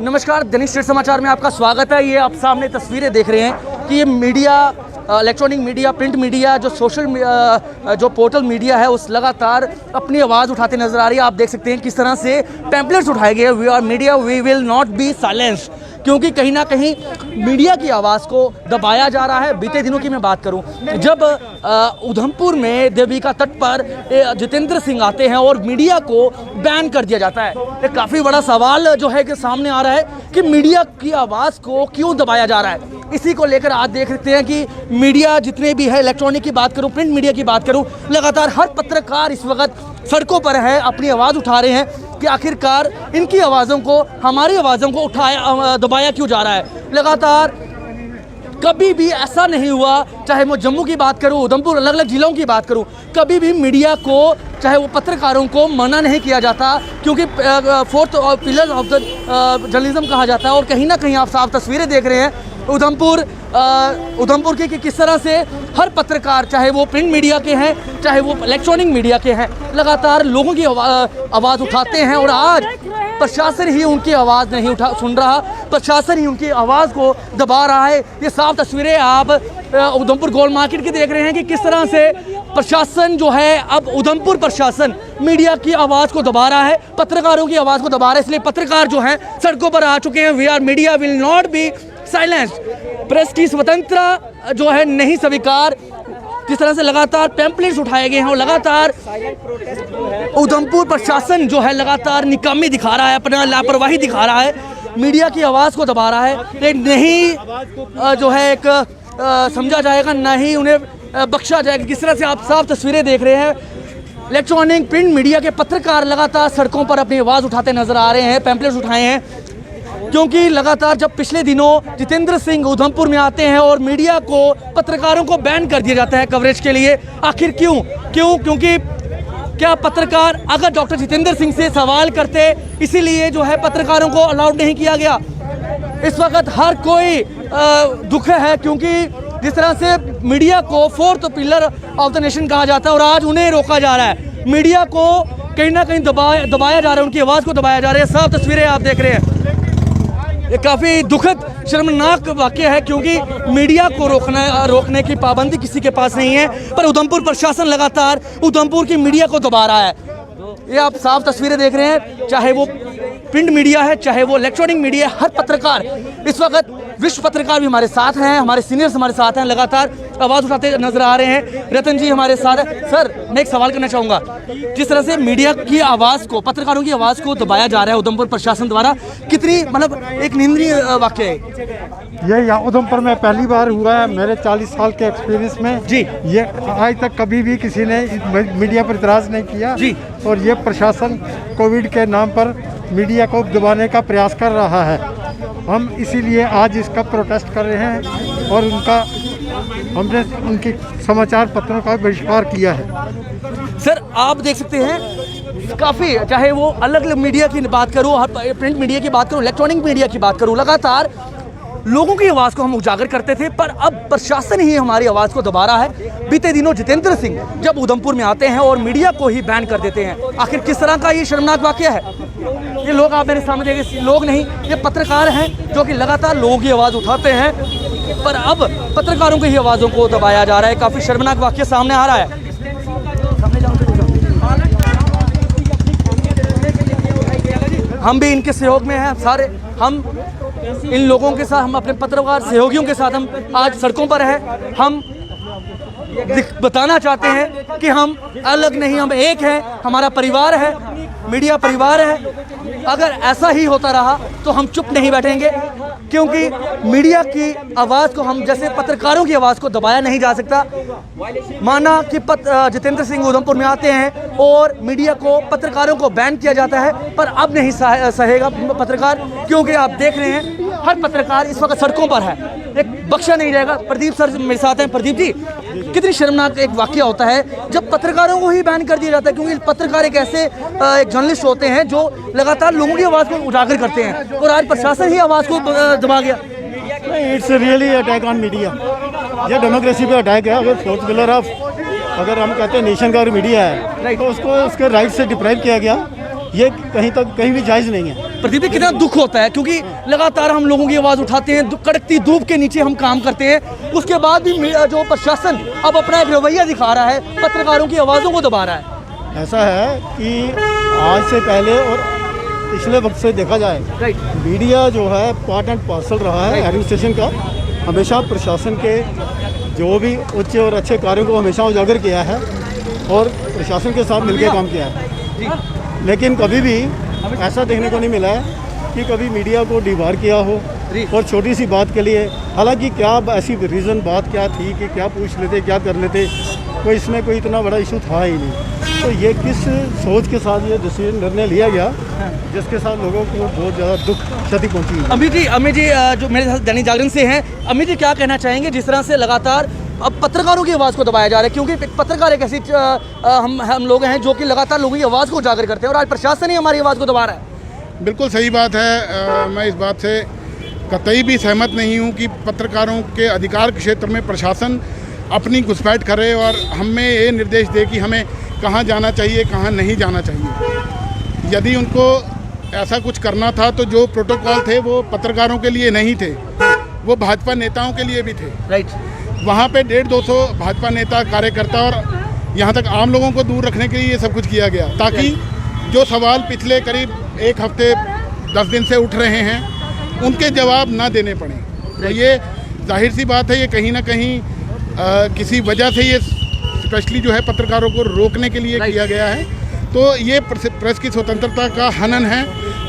नमस्कार, दैनिक स्टेट समाचार में आपका स्वागत है। ये आप सामने तस्वीरें देख रहे हैं कि ये media, electronic media, print media, जो सोशल जो पोर्टल मीडिया है, उस लगातार अपनी आवाज़ उठाते नजर आ रही है। आप देख सकते हैं किस तरह से पैम्पलेट्स उठाए गए, we are media, we will not be silenced, क्योंकि कहीं ना कहीं मीडिया की आवाज़ को दबाया जा रहा है। बीते दिनों की मैं बात करूं, जब उधमपुर में देविका तट पर जितेंद्र सिंह आते हैं और मीडिया को बैन कर दिया जाता है, एक काफ़ी बड़ा सवाल जो है कि सामने आ रहा है कि मीडिया की आवाज़ को क्यों दबाया जा रहा है। इसी को लेकर आज देख सकते हैं कि मीडिया जितने भी है, इलेक्ट्रॉनिक की बात करूं, प्रिंट मीडिया की बात करूं, लगातार हर पत्रकार इस वक्त सड़कों पर है, अपनी आवाज़ उठा रहे हैं कि आखिरकार इनकी आवाज़ों को, हमारी आवाज़ों को दबाया क्यों जा रहा है। लगातार कभी भी ऐसा नहीं हुआ, चाहे मैं जम्मू की बात करूं, उधमपुर, अलग अलग जिलों की बात करूं, कभी भी मीडिया को, चाहे वो पत्रकारों को मना नहीं किया जाता, क्योंकि fourth pillar of the journalism कहा जाता है। और कहीं ना कहीं आप साफ तस्वीरें देख रहे हैं उधमपुर की किस तरह से हर पत्रकार, चाहे वो प्रिंट मीडिया के हैं, चाहे वो इलेक्ट्रॉनिक मीडिया के हैं, लगातार लोगों की आवाज़ उठाते हैं। और आज प्रशासन ही उनकी आवाज़ नहीं सुन रहा, प्रशासन ही उनकी आवाज़ को दबा रहा है। ये साफ तस्वीरें आप उधमपुर गोल मार्केट की देख रहे हैं कि किस तरह से प्रशासन जो है, अब उधमपुर प्रशासन मीडिया की आवाज़ को दबा रहा है, पत्रकारों की आवाज़ को दबा रहा है। इसलिए पत्रकार जो हैं सड़कों पर आ चुके हैं। We are media will not be silence, press की स्वतंत्रता जो है नहीं स्वीकार। जिस तरह से लगातार पैम्पलेट्स उठाए गए हैं और लगातार उधमपुर प्रशासन जो है लगातार निकामी दिखा रहा है, अपना लापरवाही दिखा रहा है, मीडिया की आवाज़ को दबा रहा है। एक नहीं जो है एक समझा जाएगा, ना ही उन्हें बख्शा जाएगा। किस तरह से आप साफ तस्वीरें देख रहे हैं, इलेक्ट्रॉनिक प्रिंट मीडिया के पत्रकार लगातार सड़कों पर अपनी आवाज़ उठाते नजर आ रहे हैं, पैम्पलेट्स उठाए हैं, क्योंकि लगातार जब पिछले दिनों जितेंद्र सिंह उधमपुर में आते हैं और मीडिया को, पत्रकारों को बैन कर दिया जाता है कवरेज के लिए। आखिर क्यों? क्योंकि क्या पत्रकार अगर डॉक्टर जितेंद्र सिंह से सवाल करते, इसीलिए जो है पत्रकारों को अलाउड नहीं किया गया। इस वक्त हर कोई दुख है, क्योंकि जिस तरह से मीडिया को fourth pillar of the nation कहा जाता है और आज उन्हें रोका जा रहा है। मीडिया को कहीं ना कहीं दबाया जा रहा है, उनकी आवाज़ को दबाया जा रहा है। साफ तस्वीरें आप देख रहे हैं, ये काफ़ी दुखद, शर्मनाक वाक़या है, क्योंकि मीडिया को रोकने की पाबंदी किसी के पास नहीं है, पर उधमपुर प्रशासन लगातार उधमपुर की मीडिया को दबा रहा है। ये आप साफ तस्वीरें देख रहे हैं, चाहे वो प्रिंट मीडिया है, चाहे वो इलेक्ट्रॉनिक मीडिया है, हर पत्रकार इस वक्त, विश्व पत्रकार भी हमारे साथ हैं, हमारे सीनियर्स हमारे साथ हैं, लगातार आवाज़ उठाते नजर आ रहे हैं। रतन जी हमारे साथ हैं। सर, मैं एक सवाल करना चाहूँगा, जिस तरह से मीडिया की आवाज़ को, पत्रकारों की आवाज़ को दबाया जा रहा है उधमपुर प्रशासन द्वारा, कितनी मतलब एक निंदनीय वाक़या है ये। यहाँ उधमपुर में पहली बार हुआ है मेरे 40 साल के एक्सपीरियंस में जी। ये आज तक कभी भी किसी ने मीडिया पर इतराज़ नहीं किया जी। और ये प्रशासन कोविड के नाम पर मीडिया को दबाने का प्रयास कर रहा है। हम इसीलिए आज इसका प्रोटेस्ट कर रहे हैं और हमने उनके समाचार पत्रों का बहिष्कार किया है। सर, आप देख सकते हैं काफ़ी, चाहे वो अलग अलग मीडिया की बात करूँ, प्रिंट मीडिया की बात करूँ, इलेक्ट्रॉनिक मीडिया की बात करूँ, लगातार लोगों की आवाज़ को हम उजागर करते थे, पर अब प्रशासन ही हमारी आवाज़ को दबा रहा है। बीते दिनों जितेंद्र सिंह जब उधमपुर में आते हैं और मीडिया को ही बैन कर देते हैं। आखिर किस तरह का ये शर्मनाक वाक़या है? ये लोग आप मेरे सामने देखें, लोग नहीं, ये पत्रकार हैं जो कि लगातार लोगों की आवाज़ उठाते हैं, पर अब पत्रकारों की ही आवाज़ों को दबाया जा रहा है। काफ़ी शर्मनाक वाक़या सामने आ रहा है। हम भी इनके सहयोग में हैं, सारे हम इन लोगों के साथ, हम अपने पत्रकार सहयोगियों के साथ हम आज सड़कों पर हैं। हम बताना चाहते हैं कि हम अलग नहीं, हम एक हैं, हमारा परिवार है, मीडिया परिवार है। अगर ऐसा ही होता रहा तो हम चुप नहीं बैठेंगे, क्योंकि मीडिया की आवाज़ को, हम जैसे पत्रकारों की आवाज़ को दबाया नहीं जा सकता। माना कि जितेंद्र सिंह उधमपुर में आते हैं और मीडिया को, पत्रकारों को बैन किया जाता है, पर अब नहीं सहेगा पत्रकार, क्योंकि आप देख रहे हैं हर पत्रकार इस वक्त सड़कों पर है, एक बख्शा नहीं जाएगा। प्रदीप सर मेरे साथ हैं। प्रदीप जी, कितनी शर्मनाक एक वाक़या होता है जब पत्रकारों को ही बैन कर दिया जाता है, क्योंकि पत्रकार एक ऐसे एक जर्नलिस्ट होते हैं जो लगातार लोगों की आवाज़ को उजागर करते हैं, और आज प्रशासन ही आवाज़ को दबा गया। It's really attack on media, ये डेमोक्रेसी पे अटैक है। अगर फोर्थ पिलर ऑफ, अगर हम कहते हैं नेशन का मीडिया है, तो उसको उसके राइट से डिप्राइव किया गया ये कहीं भी जायज़ नहीं है। प्रदीप जी, कितना दुख होता है, क्योंकि लगातार हम लोगों की आवाज़ उठाते हैं, कड़कती धूप के नीचे हम काम करते हैं, उसके बाद भी जो प्रशासन अब अपना एक रवैया दिखा रहा है, पत्रकारों की आवाज़ों को दबा रहा है। ऐसा है कि आज से पहले और पिछले वक्त से देखा जाए, मीडिया जो है पार्ट एंड पार्सल रहा है एडमिनिस्ट्रेशन का। हमेशा प्रशासन के जो भी उच्च और अच्छे कार्यों को हमेशा उजागर किया है और प्रशासन के साथ मिलकर काम किया है, लेकिन कभी भी ऐसा देखने को नहीं मिला है कि कभी मीडिया को डिबार किया हो। और छोटी सी बात के लिए, हालांकि क्या ऐसी रीज़न बात क्या थी कि क्या पूछ लेते, क्या कर लेते, कोई इसमें कोई इतना बड़ा इशू था ही नहीं। तो ये किस सोच के साथ ये डिसीजन निर्णय लिया गया जिसके साथ लोगों को बहुत ज़्यादा दुख क्षति पहुंची है। अमित जी जो मेरे साथ दैनिक जागरण से हैं, अमित जी क्या कहना चाहेंगे जिस तरह से लगातार अब पत्रकारों की आवाज़ को दबाया जा रहा है, क्योंकि पत्रकार एक ऐसी हम लोग हैं जो कि लगातार लोगों की आवाज़ को उजागर करते हैं और आज प्रशासन ही हमारी आवाज़ को दबा रहा है। बिल्कुल सही बात है। मैं इस बात से कतई भी सहमत नहीं हूं कि पत्रकारों के अधिकार क्षेत्र में प्रशासन अपनी घुसपैठ करे और हमें ये निर्देश दे कि हमें कहां जाना चाहिए, कहां नहीं जाना चाहिए। यदि उनको ऐसा कुछ करना था तो जो प्रोटोकॉल थे वो पत्रकारों के लिए नहीं थे, वो भाजपा नेताओं के लिए भी थे। राइट। वहाँ पे 150-200 भाजपा नेता, कार्यकर्ता और यहाँ तक आम लोगों को दूर रखने के लिए ये सब कुछ किया गया, ताकि जो सवाल पिछले करीब एक हफ्ते 10 दिन से उठ रहे हैं उनके जवाब ना देने पड़े। तो ये जाहिर सी बात है, ये कहीं ना कहीं किसी वजह से ये स्पेशली जो है पत्रकारों को रोकने के लिए किया गया है। तो ये प्रेस की स्वतंत्रता का हनन है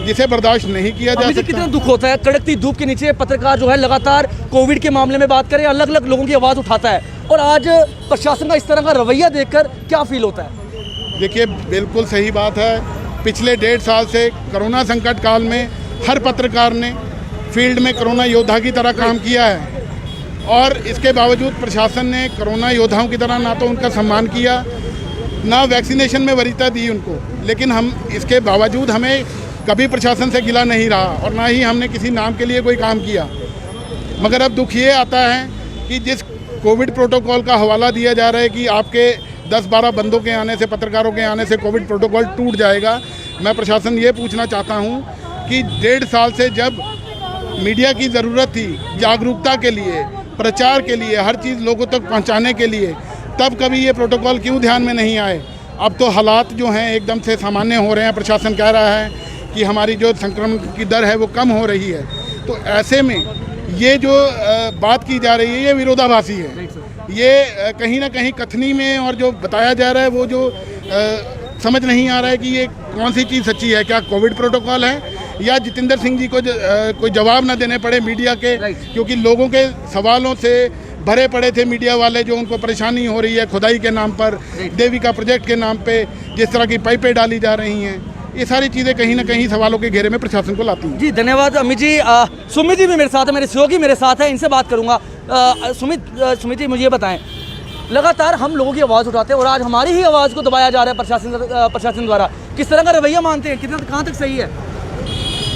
जिसे बर्दाश्त नहीं किया जा सकता। कितना दुख होता है, कड़कती धूप के नीचे पत्रकार जो है लगातार कोविड के मामले में बात करें, अलग अलग लोगों की आवाज़ उठाता है, और आज प्रशासन का इस तरह का रवैया देखकर क्या फील होता है? देखिए, बिल्कुल सही बात है। पिछले 1.5 साल से कोरोना संकट काल में हर पत्रकार ने फील्ड में कोरोना योद्धा की तरह काम किया है, और इसके बावजूद प्रशासन ने कोरोना योद्धाओं की तरह ना तो उनका सम्मान किया, ना वैक्सीनेशन में वरीयता दी उनको। लेकिन हम इसके बावजूद हमें कभी प्रशासन से गिला नहीं रहा और ना ही हमने किसी नाम के लिए कोई काम किया। मगर अब दुख ये आता है कि जिस कोविड प्रोटोकॉल का हवाला दिया जा रहा है कि आपके 10-12 बंदों के आने से, पत्रकारों के आने से कोविड प्रोटोकॉल टूट जाएगा। मैं प्रशासन ये पूछना चाहता हूँ कि 1.5 साल से जब मीडिया की ज़रूरत थी जागरूकता के लिए, प्रचार के लिए, हर चीज़ लोगों तक पहुँचाने के लिए, तब कभी ये प्रोटोकॉल क्यों ध्यान में नहीं आए? अब तो हालात जो हैं एकदम से सामान्य हो रहे हैं। प्रशासन कह रहा है कि हमारी जो संक्रमण की दर है वो कम हो रही है। तो ऐसे में ये जो बात की जा रही है ये विरोधाभासी है। ये कहीं ना कहीं कथनी में और जो बताया जा रहा है वो जो समझ नहीं आ रहा है कि ये कौन सी चीज़ सच्ची है। क्या कोविड प्रोटोकॉल है या जितेंद्र सिंह जी को कोई जवाब ना देने पड़े मीडिया के, क्योंकि लोगों के सवालों से भरे पड़े थे मीडिया वाले, जो उनको परेशानी हो रही है खुदाई के नाम पर, देविका प्रोजेक्ट के नाम पे जिस तरह की पाइपें डाली जा रही हैं। ये सारी चीज़ें कहीं ना कहीं सवालों के घेरे में प्रशासन को लाती हैं। जी धन्यवाद अमित जी। सुमित जी भी मेरे साथ है, मेरे सहयोगी मेरे साथ है, इनसे बात करूंगा। सुमित जी, मुझे ये बताएं, लगातार हम लोगों की आवाज़ उठाते हैं और आज हमारी ही आवाज़ को दबाया जा रहा है प्रशासन द्वारा, किस तरह का रवैया मानते हैं, कितना कहाँ तक सही है?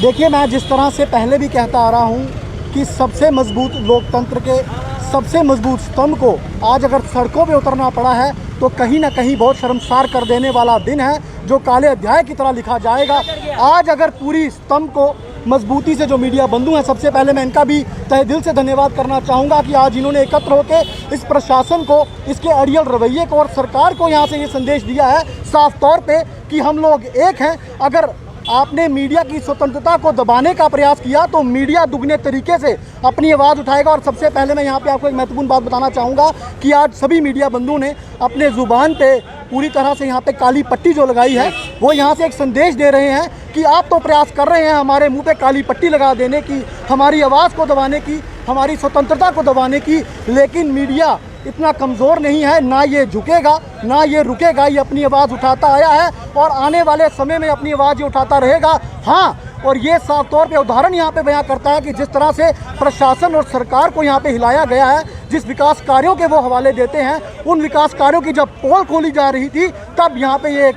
देखिए, मैं जिस तरह से पहले भी कहता आ रहा हूँ कि सबसे मजबूत लोकतंत्र के सबसे मजबूत स्तंभ को आज अगर सड़कों पे उतरना पड़ा है तो कहीं ना कहीं बहुत शर्मसार कर देने वाला दिन है, जो काले अध्याय की तरह लिखा जाएगा। आज अगर पूरी स्तंभ को मजबूती से जो मीडिया बंधु हैं, सबसे पहले मैं इनका भी तहे दिल से धन्यवाद करना चाहूँगा कि आज इन्होंने एकत्र होकर इस प्रशासन को, इसके अड़ियल रवैये को और सरकार को यहाँ से ये संदेश दिया है साफ तौर पे कि हम लोग एक हैं। अगर आपने मीडिया की स्वतंत्रता को दबाने का प्रयास किया तो मीडिया दुगने तरीके से अपनी आवाज़ उठाएगा। और सबसे पहले मैं यहाँ पे आपको एक महत्वपूर्ण बात बताना चाहूँगा कि आज सभी मीडिया बंधुओं ने अपने ज़ुबान पे पूरी तरह से यहाँ पे काली पट्टी जो लगाई है, वो यहाँ से एक संदेश दे रहे हैं कि आप तो प्रयास कर रहे हैं हमारे मुंह पे काली पट्टी लगा देने की, हमारी आवाज़ को दबाने की, हमारी स्वतंत्रता को दबाने की, लेकिन मीडिया इतना कमज़ोर नहीं है, ना ये झुकेगा ना ये रुकेगा। ये अपनी आवाज़ उठाता आया है और आने वाले समय में अपनी आवाज़ ये उठाता रहेगा। हाँ, और ये साफ तौर पे उदाहरण यहाँ पे बयां करता है कि जिस तरह से प्रशासन और सरकार को यहाँ पे हिलाया गया है, जिस विकास कार्यों के वो हवाले देते हैं, उन विकास कार्यों की जब पोल खोली जा रही थी तब यहाँ पे ये एक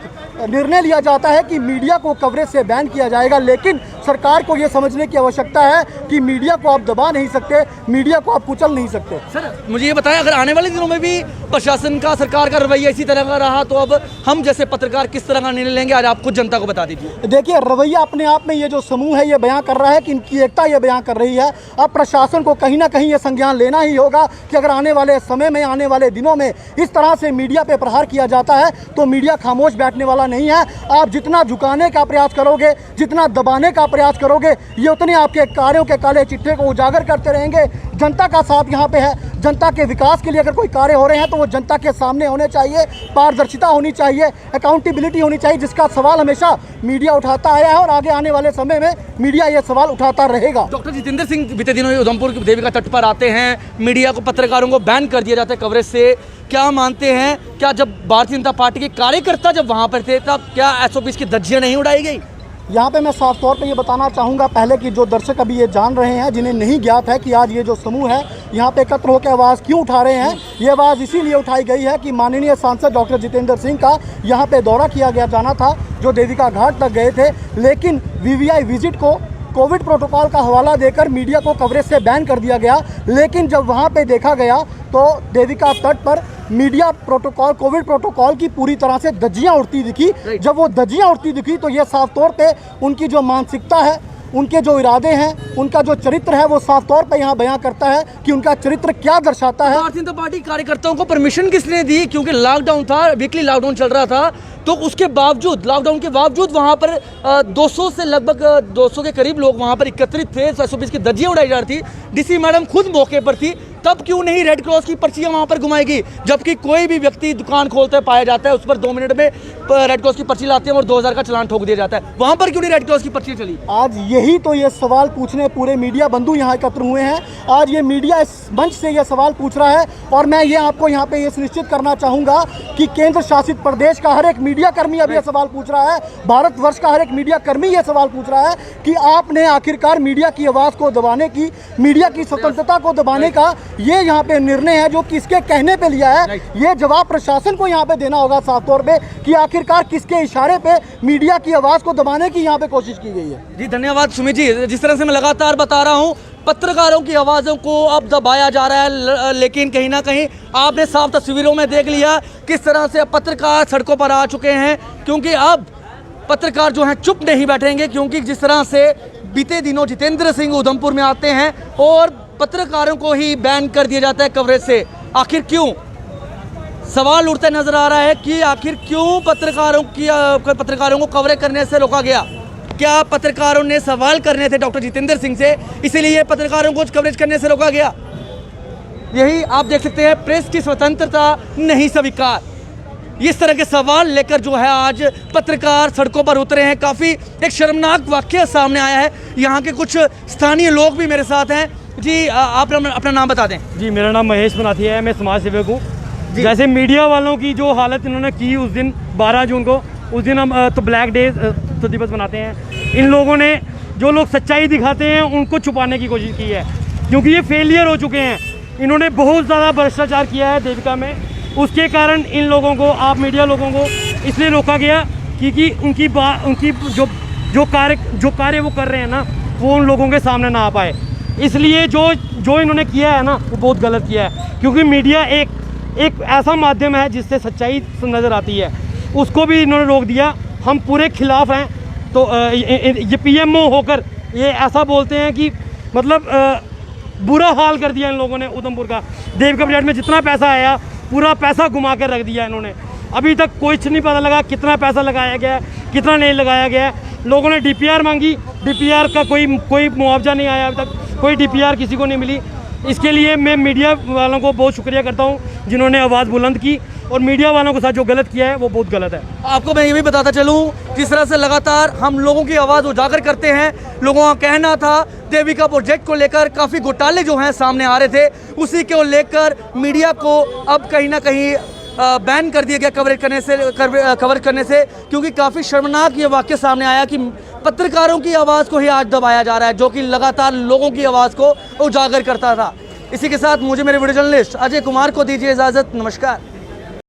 निर्णय लिया जाता है कि मीडिया को कवरेज से बैन किया जाएगा। लेकिन सरकार को ये समझने की आवश्यकता है कि मीडिया को आप दबा नहीं सकते, मीडिया को आप कुचल नहीं सकते। सर मुझे ये बताएं, अगर आने वाले दिनों में भी प्रशासन का, सरकार का रवैया इसी तरह का रहा तो अब हम जैसे पत्रकार किस तरह का निर्णय लेंगे, आज आप खुद जनता को बता दीजिए। देखिए, रवैया अपने आप में ये जो समूह है ये बयां कर रहा है कि इनकी एकता ये बयां कर रही है। अब प्रशासन को कहीं ना कहीं ये संज्ञान लेना ही होगा कि अगर आने वाले समय में, आने वाले दिनों में इस तरह से मीडिया पे प्रहार किया जाता है तो मीडिया खामोश बैठने वाला नहीं है। आप जितना झुकाने का प्रयास करोगे, जितना दबाने का प्रयास करोगे, ये उतने आपके कार्यों के काले चिट्ठे को उजागर करते रहेंगे। जनता का साथ यहाँ पे है, जनता के विकास के लिए अगर कोई कार्य हो रहे हैं तो वो जनता के सामने होने चाहिए, पारदर्शिता होनी चाहिए, अकाउंटेबिलिटी होनी चाहिए, जिसका सवाल हमेशा मीडिया उठाता आया है और आगे आने वाले समय में मीडिया ये सवाल उठाता रहेगा। डॉक्टर जितेंद्र सिंह बीते दिनों उधमपुर की देविका तट पर आते हैं, मीडिया को, पत्रकारों को बैन कर दिया जाता है कवरेज से। क्या मानते हैं, क्या जब भारतीय जनता पार्टी के कार्यकर्ता जब वहाँ पर थे तब क्या SOPs की धज्जियाँ नहीं उड़ाई गई? यहाँ पे मैं साफ तौर पे ये बताना चाहूँगा, पहले कि जो दर्शक अभी ये जान रहे हैं, जिन्हें नहीं ज्ञात है कि आज ये जो समूह है यहाँ पे एकत्र होकर आवाज़ क्यों उठा रहे हैं, ये आवाज़ इसीलिए उठाई गई है कि माननीय सांसद डॉक्टर जितेंद्र सिंह का यहाँ पे दौरा किया गया जाना था, जो देविका घाट तक गए थे, लेकिन VVI विजिट को कोविड प्रोटोकॉल का हवाला देकर मीडिया को कवरेज से बैन कर दिया गया। लेकिन जब वहाँ पे देखा गया तो देविका तट पर मीडिया प्रोटोकॉल, कोविड प्रोटोकॉल की पूरी तरह से धज्जियाँ उड़ती दिखी। जब वो धज्जियाँ उड़ती दिखी तो ये साफ तौर पे उनकी जो मानसिकता है, उनके जो इरादे हैं, उनका जो चरित्र है, वो साफ तौर पे यहाँ बयां करता है कि उनका चरित्र क्या दर्शाता है। भारतीय जनता पार्टी कार्यकर्ताओं को परमिशन किसने दी? क्योंकि लॉकडाउन था, वीकली लॉकडाउन चल रहा था, तो उसके बावजूद, लॉकडाउन के बावजूद वहाँ पर 200 से लगभग 200 के करीब लोग वहाँ पर एकत्रित थे, SOPs की धज्जियाँ उड़ाई जा रही थी। DC मैडम खुद मौके पर थी, तब क्यों नहीं रेड क्रॉस की पर्चियां वहां पर घुमाएगी? जबकि कोई भी व्यक्ति दुकान खोलते पाया जाता है, उस पर 2 मिनट में रेड क्रॉस की पर्ची लाते हैं और 2000 का चालान ठोक दिया जाता है, वहां पर क्यों नहीं रेड क्रॉस की पर्ची चली? आज यही तो ये सवाल पूछने पूरे मीडिया बंधु यहाँ एकत्र हुए हैं। आज ये मीडिया इस मंच से ये सवाल पूछ रहा है और मैं ये आपको यहाँ पे ये सुनिश्चित करना चाहूँगा कि केंद्र शासित प्रदेश का हर एक मीडिया कर्मी अब ये सवाल पूछ रहा है, भारतवर्ष का हर एक मीडिया कर्मी ये सवाल पूछ रहा है कि आपने आखिरकार मीडिया की आवाज़ को दबाने की, मीडिया की स्वतंत्रता को दबाने का ये यहाँ पे निर्णय है जो किसके कहने पे लिया है। ये जवाब प्रशासन को यहाँ पे देना होगा साफ तौर पे कि आखिरकार किसके इशारे पे मीडिया की आवाज़ को दबाने की यहाँ पे कोशिश की गई है। जी धन्यवाद सुमित जी। जिस तरह से मैं लगातार बता रहा हूँ, पत्रकारों की आवाज़ों को अब दबाया जा रहा है, लेकिन कहीं ना कहीं आपने साफ तस्वीरों में देख लिया किस तरह से पत्रकार सड़कों पर आ चुके हैं, क्योंकि अब पत्रकार जो हैं चुप नहीं बैठेंगे। क्योंकि जिस तरह से बीते दिनों जितेंद्र सिंह उधमपुर में आते हैं और पत्रकारों को ही बैन कर दिया जाता है कवरेज से, आखिर क्यों? सवाल उठता नजर आ रहा है कि आखिर क्यों पत्रकारों को कवरेज करने से रोका गया? क्या पत्रकारों ने सवाल करने थे डॉक्टर जितेंद्र सिंह से, इसीलिए पत्रकारों को कवरेज करने से रोका गया? यही आप देख सकते हैं, प्रेस की स्वतंत्रता नहीं स्वीकार, इस तरह के सवाल लेकर जो है आज पत्रकार सड़कों पर उतरे हैं। काफ़ी एक शर्मनाक वाकया सामने आया है। यहाँ के कुछ स्थानीय लोग भी मेरे साथ हैं। जी आप अपना नाम बता दें। जी मेरा नाम महेश मनाथी है, मैं समाज सेवक हूँ। जैसे मीडिया वालों की जो हालत इन्होंने की उस दिन 12 जून को, उस दिन हम तो ब्लैक डे तो दिवस मनाते हैं। इन लोगों ने, जो लोग सच्चाई दिखाते हैं उनको छुपाने की कोशिश की है, क्योंकि ये फेलियर हो चुके हैं। इन्होंने बहुत ज़्यादा भ्रष्टाचार किया है देविका में, उसके कारण इन लोगों को, आप मीडिया लोगों को इसलिए रोका गया क्योंकि उनकी जो कार्य वो कर रहे हैं ना, वो उन लोगों के सामने ना आ पाए। इसलिए जो इन्होंने किया है ना, वो बहुत गलत किया है, क्योंकि मीडिया एक ऐसा माध्यम है जिससे सच्चाई नज़र आती है, उसको भी इन्होंने रोक दिया। हम पूरे खिलाफ हैं। तो ये PMO होकर ये ऐसा बोलते हैं कि मतलब बुरा हाल कर दिया इन लोगों ने उधमपुर का। देविका प्रोजेक्ट में जितना पैसा आया, पूरा पैसा घुमा कर रख दिया इन्होंने। अभी तक कुछ नहीं पता लगा कितना पैसा लगाया गया है, कितना नहीं लगाया गया है। लोगों ने DPR मांगी, DPR का कोई मुआवजा नहीं आया अभी तक, कोई DPR किसी को नहीं मिली। इसके लिए मैं मीडिया वालों को बहुत शुक्रिया करता हूँ जिन्होंने आवाज़ बुलंद की, और मीडिया वालों के साथ जो गलत किया है वो बहुत गलत है। आपको मैं ये भी बताता चलूँ, जिस तरह से लगातार हम लोगों की आवाज़ उजागर करते हैं, लोगों का कहना था देविका प्रोजेक्ट को लेकर काफ़ी घोटाले जो हैं सामने आ रहे थे, उसी को लेकर मीडिया को अब कहीं ना कहीं बैन कर दिया गया कवर करने से, क्योंकि काफ़ी शर्मनाक ये वाक़या सामने आया कि पत्रकारों की आवाज़ को ही आज दबाया जा रहा है, जो कि लगातार लोगों की आवाज़ को उजागर करता था। इसी के साथ मुझे मेरे वीडियो जर्नलिस्ट अजय कुमार को दीजिए इजाज़त। नमस्कार।